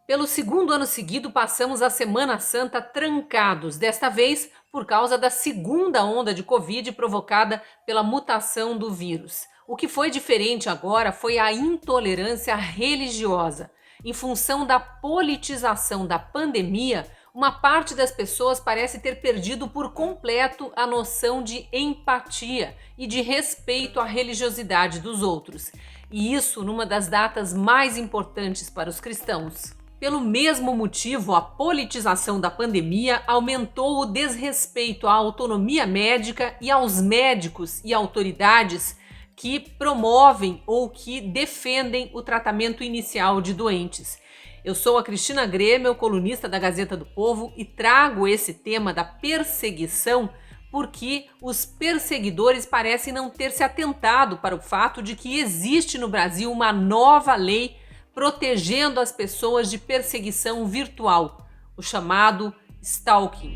Pelo segundo ano seguido, passamos a Semana Santa trancados, desta vez por causa da segunda onda de Covid provocada pela mutação do vírus. O que foi diferente agora foi a intolerância religiosa. Em função da politização da pandemia, uma parte das pessoas parece ter perdido por completo a noção de empatia e de respeito à religiosidade dos outros. E isso numa das datas mais importantes para os cristãos. Pelo mesmo motivo, a politização da pandemia aumentou o desrespeito à autonomia médica e aos médicos e autoridades que promovem ou que defendem o tratamento inicial de doentes. Eu sou a Cristina Grêmio, colunista da Gazeta do Povo, e trago esse tema da perseguição porque os perseguidores parecem não ter se atentado para o fato de que existe no Brasil uma nova lei protegendo as pessoas de perseguição virtual, o chamado stalking.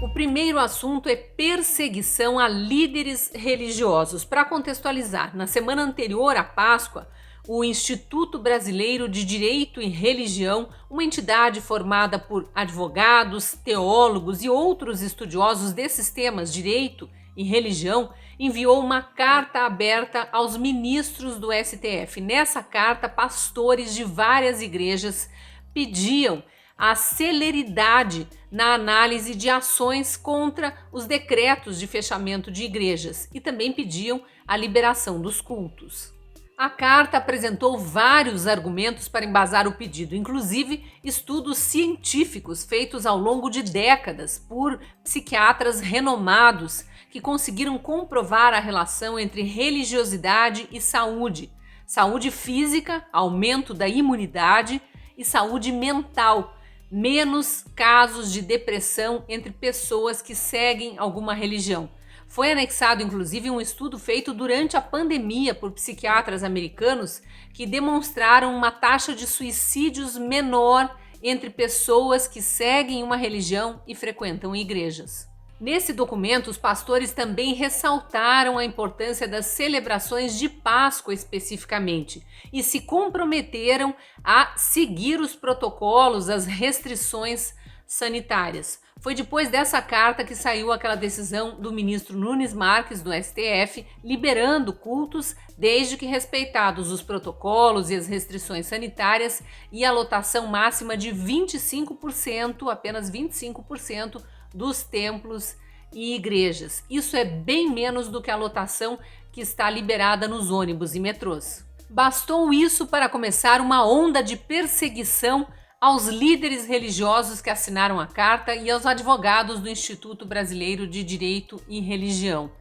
O primeiro assunto é perseguição a líderes religiosos. Para contextualizar, na semana anterior à Páscoa, o Instituto Brasileiro de Direito e Religião, uma entidade formada por advogados, teólogos e outros estudiosos desses temas, direito e religião, enviou uma carta aberta aos ministros do STF. Nessa carta, pastores de várias igrejas pediam a celeridade na análise de ações contra os decretos de fechamento de igrejas e também pediam a liberação dos cultos. A carta apresentou vários argumentos para embasar o pedido, inclusive estudos científicos feitos ao longo de décadas por psiquiatras renomados que conseguiram comprovar a relação entre religiosidade e saúde, saúde física, aumento da imunidade, e saúde mental, menos casos de depressão entre pessoas que seguem alguma religião. Foi anexado, inclusive, um estudo feito durante a pandemia por psiquiatras americanos que demonstraram uma taxa de suicídios menor entre pessoas que seguem uma religião e frequentam igrejas. Nesse documento, os pastores também ressaltaram a importância das celebrações de Páscoa especificamente e se comprometeram a seguir os protocolos, as restrições sanitárias. Foi depois dessa carta que saiu aquela decisão do ministro Nunes Marques, do STF, liberando cultos desde que respeitados os protocolos e as restrições sanitárias e a lotação máxima de 25%, apenas 25% dos templos e igrejas. Isso é bem menos do que a lotação que está liberada nos ônibus e metrôs. Bastou isso para começar uma onda de perseguição aos líderes religiosos que assinaram a carta e aos advogados do Instituto Brasileiro de Direito e Religião.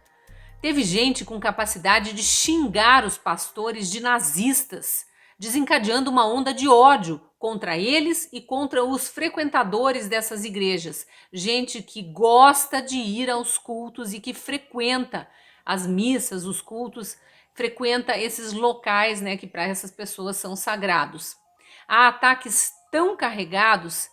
Teve gente com capacidade de xingar os pastores de nazistas, desencadeando uma onda de ódio contra eles e contra os frequentadores dessas igrejas. Gente que gosta de ir aos cultos e que frequenta as missas, os cultos, frequenta esses locais, que para essas pessoas são sagrados. Há ataques tão carregados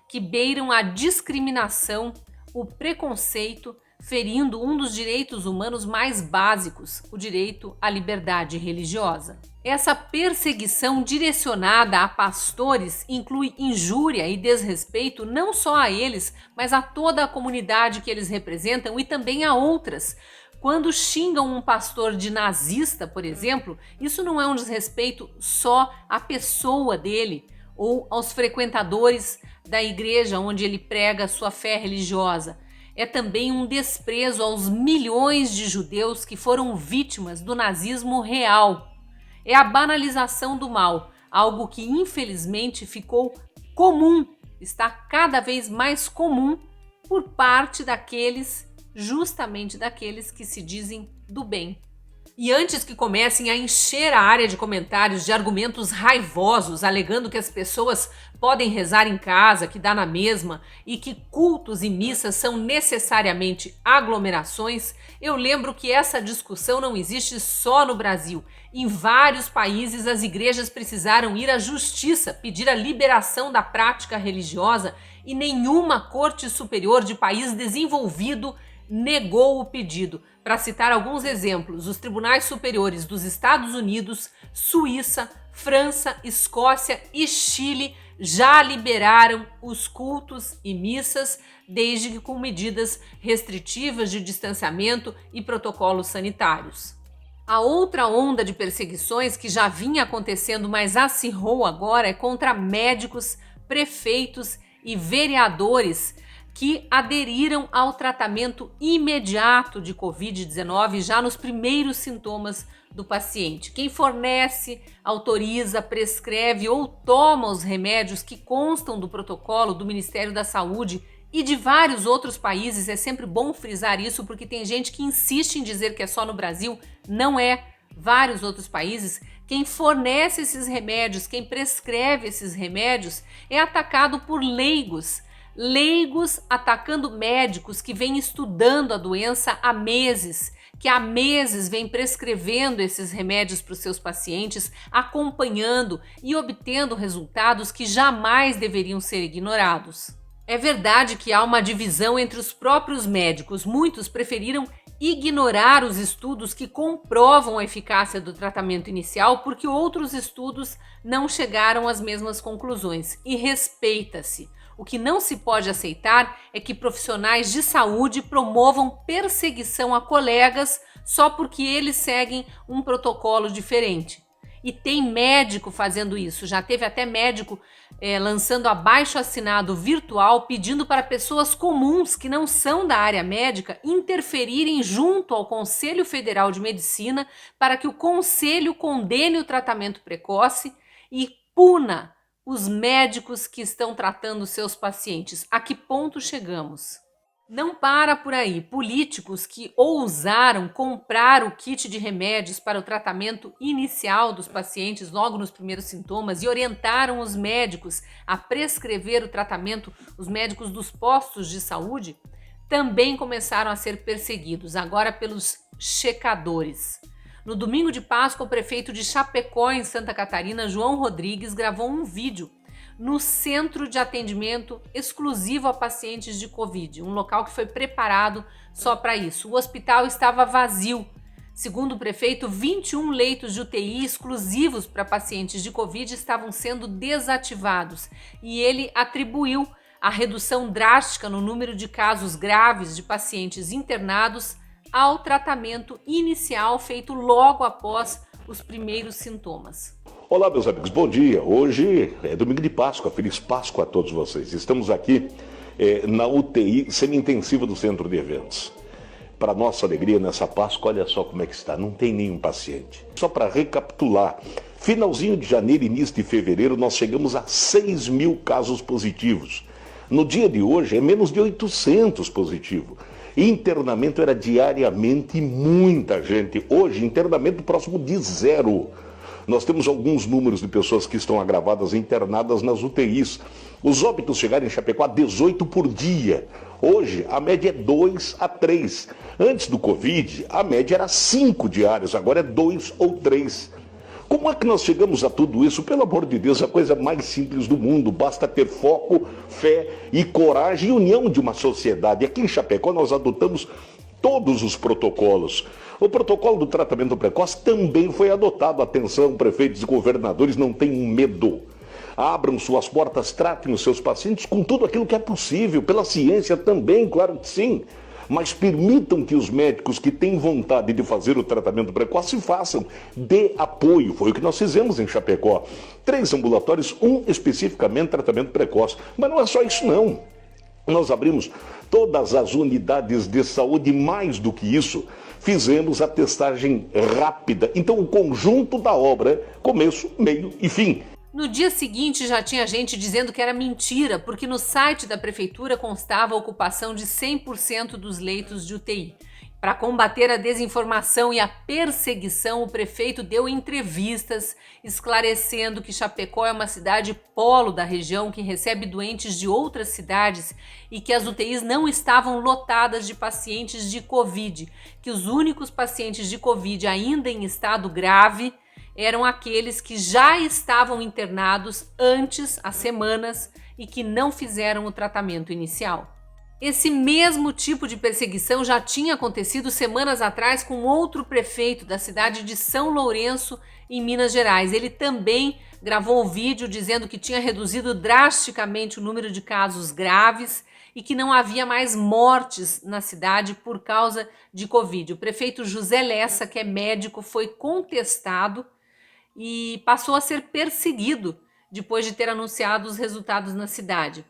que beiram a discriminação, o preconceito, ferindo um dos direitos humanos mais básicos, o direito à liberdade religiosa. Essa perseguição direcionada a pastores inclui injúria e desrespeito não só a eles, mas a toda a comunidade que eles representam e também a outras. Quando xingam um pastor de nazista, por exemplo, isso não é um desrespeito só à pessoa dele ou aos frequentadores da igreja onde ele prega a sua fé religiosa. É também um desprezo aos milhões de judeus que foram vítimas do nazismo real. É a banalização do mal, algo que infelizmente ficou comum, está cada vez mais comum por parte justamente daqueles que se dizem do bem. E antes que comecem a encher a área de comentários de argumentos raivosos, alegando que as pessoas podem rezar em casa, que dá na mesma, e que cultos e missas são necessariamente aglomerações, eu lembro que essa discussão não existe só no Brasil. Em vários países, as igrejas precisaram ir à justiça, pedir a liberação da prática religiosa, e nenhuma corte superior de país desenvolvido negou o pedido. Para citar alguns exemplos, os tribunais superiores dos Estados Unidos, Suíça, França, Escócia e Chile já liberaram os cultos e missas, desde que com medidas restritivas de distanciamento e protocolos sanitários. A outra onda de perseguições que já vinha acontecendo, mas acirrou agora, é contra médicos, prefeitos e vereadores que aderiram ao tratamento imediato de Covid-19 já nos primeiros sintomas do paciente. Quem fornece, autoriza, prescreve ou toma os remédios que constam do protocolo do Ministério da Saúde e de vários outros países, é sempre bom frisar isso porque tem gente que insiste em dizer que é só no Brasil, não é. Vários outros países, quem fornece esses remédios, quem prescreve esses remédios é atacado por leigos atacando médicos que vêm estudando a doença há meses, que há meses vêm prescrevendo esses remédios para os seus pacientes, acompanhando e obtendo resultados que jamais deveriam ser ignorados. É verdade que há uma divisão entre os próprios médicos. Muitos preferiram ignorar os estudos que comprovam a eficácia do tratamento inicial porque outros estudos não chegaram às mesmas conclusões. E respeita-se. O que não se pode aceitar é que profissionais de saúde promovam perseguição a colegas só porque eles seguem um protocolo diferente. E tem médico fazendo isso, já teve até médico lançando abaixo-assinado virtual pedindo para pessoas comuns que não são da área médica interferirem junto ao Conselho Federal de Medicina para que o conselho condene o tratamento precoce e puna os médicos que estão tratando seus pacientes. A que ponto chegamos? Não para por aí. Políticos que ousaram comprar o kit de remédios para o tratamento inicial dos pacientes logo nos primeiros sintomas e orientaram os médicos a prescrever o tratamento, os médicos dos postos de saúde, também começaram a ser perseguidos, agora pelos checadores. No domingo de Páscoa, o prefeito de Chapecó, em Santa Catarina, João Rodrigues, gravou um vídeo no centro de atendimento exclusivo a pacientes de Covid, um local que foi preparado só para isso. O hospital estava vazio. Segundo o prefeito, 21 leitos de UTI exclusivos para pacientes de Covid estavam sendo desativados e ele atribuiu a redução drástica no número de casos graves de pacientes internados ao tratamento inicial feito logo após os primeiros sintomas. Olá, meus amigos, bom dia. Hoje é domingo de Páscoa, feliz Páscoa a todos vocês. Estamos aqui na UTI semi-intensiva do Centro de Eventos. Para nossa alegria, nessa Páscoa, olha só como é que está, não tem nenhum paciente. Só para recapitular, finalzinho de janeiro, início de fevereiro, nós chegamos a 6.000 casos positivos. No dia de hoje, é menos de 800 positivos. Internamento era diariamente muita gente. Hoje, internamento próximo de zero. Nós temos alguns números de pessoas que estão agravadas internadas nas UTIs. Os óbitos chegaram em Chapecó a 18 por dia. Hoje, a média é 2 a 3. Antes do Covid, a média era 5 diários, agora é 2 ou 3. Como é que nós chegamos a tudo isso? Pelo amor de Deus, a coisa mais simples do mundo. Basta ter foco, fé e coragem e união de uma sociedade. Aqui em Chapecó nós adotamos todos os protocolos. O protocolo do tratamento precoce também foi adotado. Atenção, prefeitos e governadores, não tenham medo. Abram suas portas, tratem os seus pacientes com tudo aquilo que é possível. Pela ciência também, claro que sim. Mas permitam que os médicos que têm vontade de fazer o tratamento precoce façam. Dê apoio. Foi o que nós fizemos em Chapecó. 3 ambulatórios, um especificamente tratamento precoce. Mas não é só isso não. Nós abrimos todas as unidades de saúde, mais do que isso, fizemos a testagem rápida. Então o conjunto da obra é começo, meio e fim. No dia seguinte já tinha gente dizendo que era mentira, porque no site da prefeitura constava a ocupação de 100% dos leitos de UTI. Para combater a desinformação e a perseguição, o prefeito deu entrevistas esclarecendo que Chapecó é uma cidade polo da região que recebe doentes de outras cidades e que as UTIs não estavam lotadas de pacientes de Covid, que os únicos pacientes de Covid ainda em estado grave eram aqueles que já estavam internados antes, há semanas, e que não fizeram o tratamento inicial. Esse mesmo tipo de perseguição já tinha acontecido semanas atrás com outro prefeito da cidade de São Lourenço, em Minas Gerais. Ele também gravou o vídeo dizendo que tinha reduzido drasticamente o número de casos graves e que não havia mais mortes na cidade por causa de Covid. O prefeito José Lessa, que é médico, foi contestado e passou a ser perseguido depois de ter anunciado os resultados na cidade.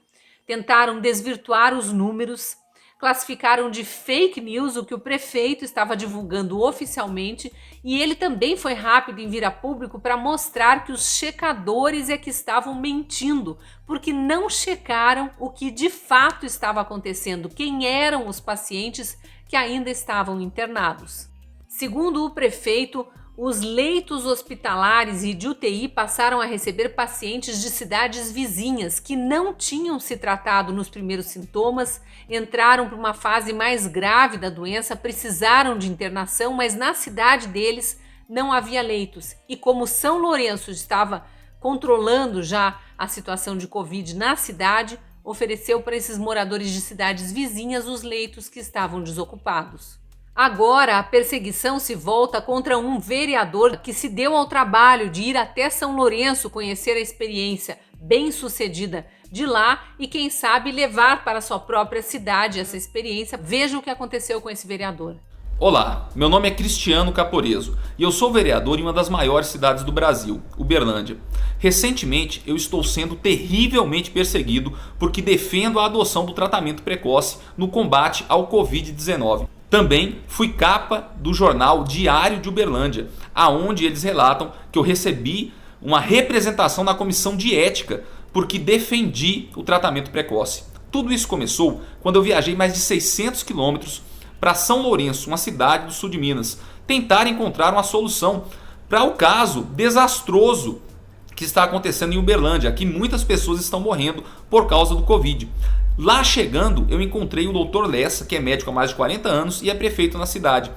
Tentaram desvirtuar os números, classificaram de fake news o que o prefeito estava divulgando oficialmente, e ele também foi rápido em vir a público para mostrar que os checadores é que estavam mentindo, porque não checaram o que de fato estava acontecendo, quem eram os pacientes que ainda estavam internados. Segundo o prefeito, os leitos hospitalares e de UTI passaram a receber pacientes de cidades vizinhas que não tinham se tratado nos primeiros sintomas, entraram para uma fase mais grave da doença, precisaram de internação, mas na cidade deles não havia leitos. E como São Lourenço estava controlando já a situação de Covid na cidade, ofereceu para esses moradores de cidades vizinhas os leitos que estavam desocupados. Agora, a perseguição se volta contra um vereador que se deu ao trabalho de ir até São Lourenço conhecer a experiência bem-sucedida de lá e, quem sabe, levar para sua própria cidade essa experiência. Veja o que aconteceu com esse vereador. Olá, meu nome é Cristiano Caporeso e eu sou vereador em uma das maiores cidades do Brasil, Uberlândia. Recentemente eu estou sendo terrivelmente perseguido porque defendo a adoção do tratamento precoce no combate ao Covid-19. Também fui capa do jornal Diário de Uberlândia, aonde eles relatam que eu recebi uma representação na comissão de ética porque defendi o tratamento precoce. Tudo isso começou quando eu viajei mais de 600 quilômetros para São Lourenço, uma cidade do sul de Minas, tentar encontrar uma solução para o caso desastroso que está acontecendo em Uberlândia, que muitas pessoas estão morrendo por causa do Covid. Lá chegando, eu encontrei o Dr. Lessa, que é médico há mais de 40 anos e é prefeito na cidade.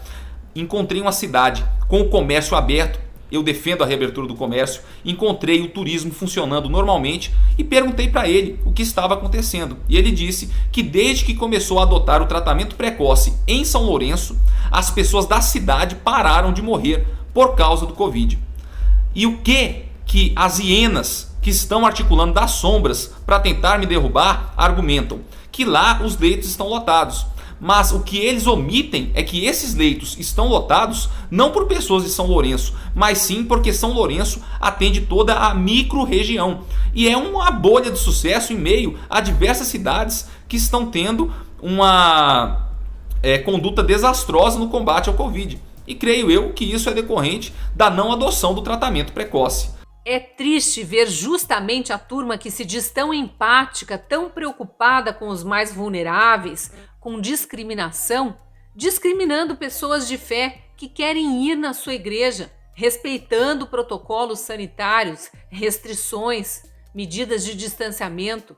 Encontrei uma cidade com o comércio aberto, eu defendo a reabertura do comércio, encontrei o turismo funcionando normalmente e perguntei para ele o que estava acontecendo. E ele disse que desde que começou a adotar o tratamento precoce em São Lourenço, as pessoas da cidade pararam de morrer por causa do Covid. E o que as hienas que estão articulando das sombras para tentar me derrubar argumentam? Que lá os leitos estão lotados. Mas o que eles omitem é que esses leitos estão lotados não por pessoas de São Lourenço, mas sim porque São Lourenço atende toda a micro-região. E é uma bolha de sucesso em meio a diversas cidades que estão tendo uma conduta desastrosa no combate ao Covid. E creio eu que isso é decorrente da não adoção do tratamento precoce. É triste ver justamente a turma que se diz tão empática, tão preocupada com os mais vulneráveis, com discriminação, discriminando pessoas de fé que querem ir na sua igreja, respeitando protocolos sanitários, restrições, medidas de distanciamento,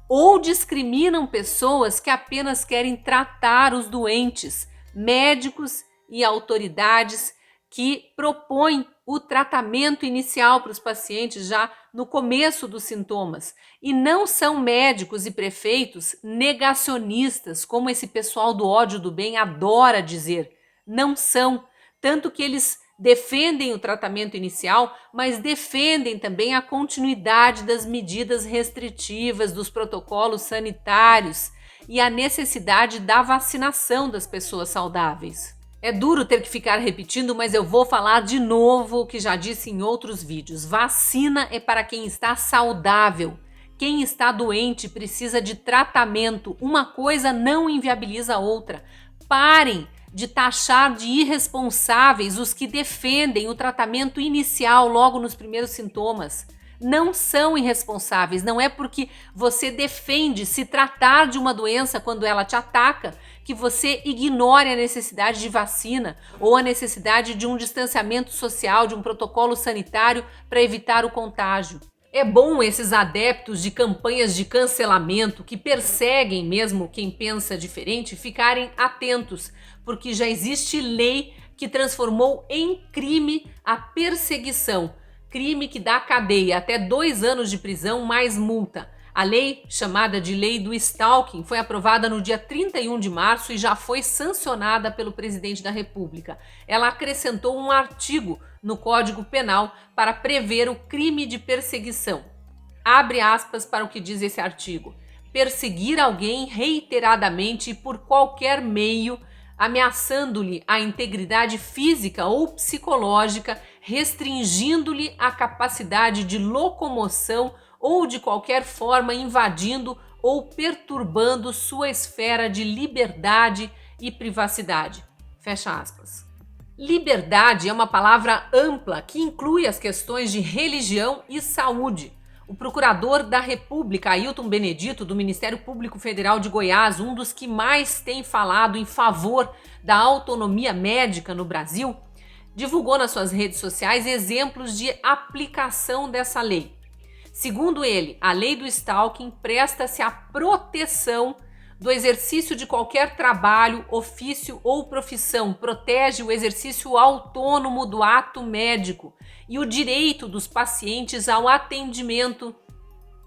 ou discriminam pessoas que apenas querem tratar os doentes, médicos e autoridades que propõem o tratamento inicial para os pacientes já no começo dos sintomas. E não são médicos e prefeitos negacionistas, como esse pessoal do ódio do bem adora dizer. Não são. Tanto que eles defendem o tratamento inicial, mas defendem também a continuidade das medidas restritivas, dos protocolos sanitários e a necessidade da vacinação das pessoas saudáveis. É duro ter que ficar repetindo, mas eu vou falar de novo o que já disse em outros vídeos. Vacina é para quem está saudável. Quem está doente precisa de tratamento. Uma coisa não inviabiliza a outra. Parem de taxar de irresponsáveis os que defendem o tratamento inicial logo nos primeiros sintomas. Não são irresponsáveis, não é porque você defende se tratar de uma doença quando ela te ataca que você ignore a necessidade de vacina ou a necessidade de um distanciamento social, de um protocolo sanitário para evitar o contágio. É bom esses adeptos de campanhas de cancelamento que perseguem mesmo quem pensa diferente ficarem atentos, porque já existe lei que transformou em crime a perseguição. Crime que dá cadeia, até 2 anos de prisão mais multa. A lei, chamada de Lei do Stalking, foi aprovada no dia 31 de março e já foi sancionada pelo presidente da República. Ela acrescentou um artigo no Código Penal para prever o crime de perseguição. Abre aspas para o que diz esse artigo: perseguir alguém reiteradamente e por qualquer meio, ameaçando-lhe a integridade física ou psicológica, restringindo-lhe a capacidade de locomoção ou de qualquer forma invadindo ou perturbando sua esfera de liberdade e privacidade. Fecha aspas. Liberdade é uma palavra ampla que inclui as questões de religião e saúde. O procurador da República, Ailton Benedito, do Ministério Público Federal de Goiás, um dos que mais tem falado em favor da autonomia médica no Brasil, divulgou nas suas redes sociais exemplos de aplicação dessa lei. Segundo ele, a lei do stalking presta-se à proteção do exercício de qualquer trabalho, ofício ou profissão, protege o exercício autônomo do ato médico e o direito dos pacientes ao atendimento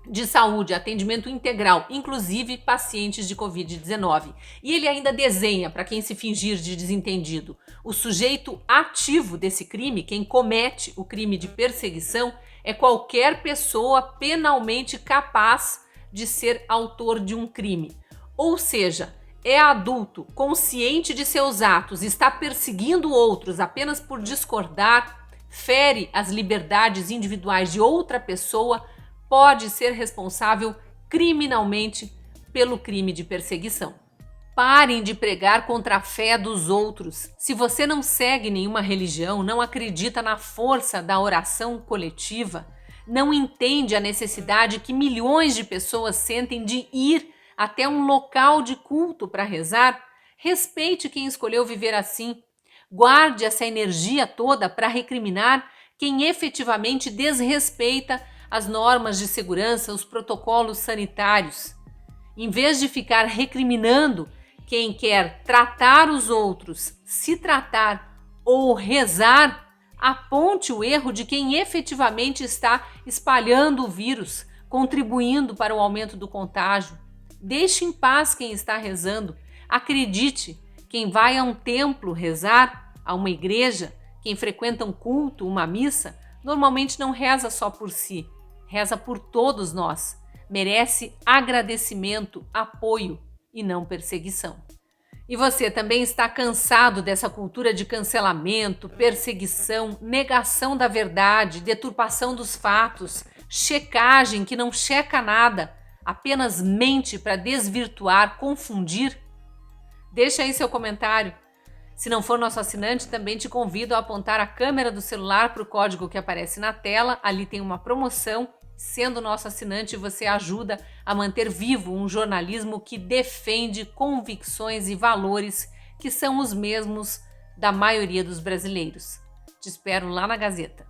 de saúde, atendimento integral, inclusive pacientes de Covid-19. E ele ainda desenha, para quem se fingir de desentendido, o sujeito ativo desse crime, quem comete o crime de perseguição, é qualquer pessoa penalmente capaz de ser autor de um crime. Ou seja, é adulto, consciente de seus atos, está perseguindo outros apenas por discordar, fere as liberdades individuais de outra pessoa, pode ser responsável criminalmente pelo crime de perseguição. Parem de pregar contra a fé dos outros. Se você não segue nenhuma religião, não acredita na força da oração coletiva, não entende a necessidade que milhões de pessoas sentem de ir até um local de culto para rezar, respeite quem escolheu viver assim. Guarde essa energia toda para recriminar quem efetivamente desrespeita as normas de segurança, os protocolos sanitários. Em vez de ficar recriminando quem quer tratar os outros, se tratar ou rezar, aponte o erro de quem efetivamente está espalhando o vírus, contribuindo para o aumento do contágio. Deixe em paz quem está rezando. Acredite, quem vai a um templo rezar, a uma igreja, quem frequenta um culto, uma missa, normalmente não reza só por si, reza por todos nós. Merece agradecimento, apoio e não perseguição. E você também está cansado dessa cultura de cancelamento, perseguição, negação da verdade, deturpação dos fatos, checagem que não checa nada, apenas mente para desvirtuar, confundir? Deixa aí seu comentário. Se não for nosso assinante, também te convido a apontar a câmera do celular para o código que aparece na tela. Ali tem uma promoção. Sendo nosso assinante, você ajuda a manter vivo um jornalismo que defende convicções e valores que são os mesmos da maioria dos brasileiros. Te espero lá na Gazeta.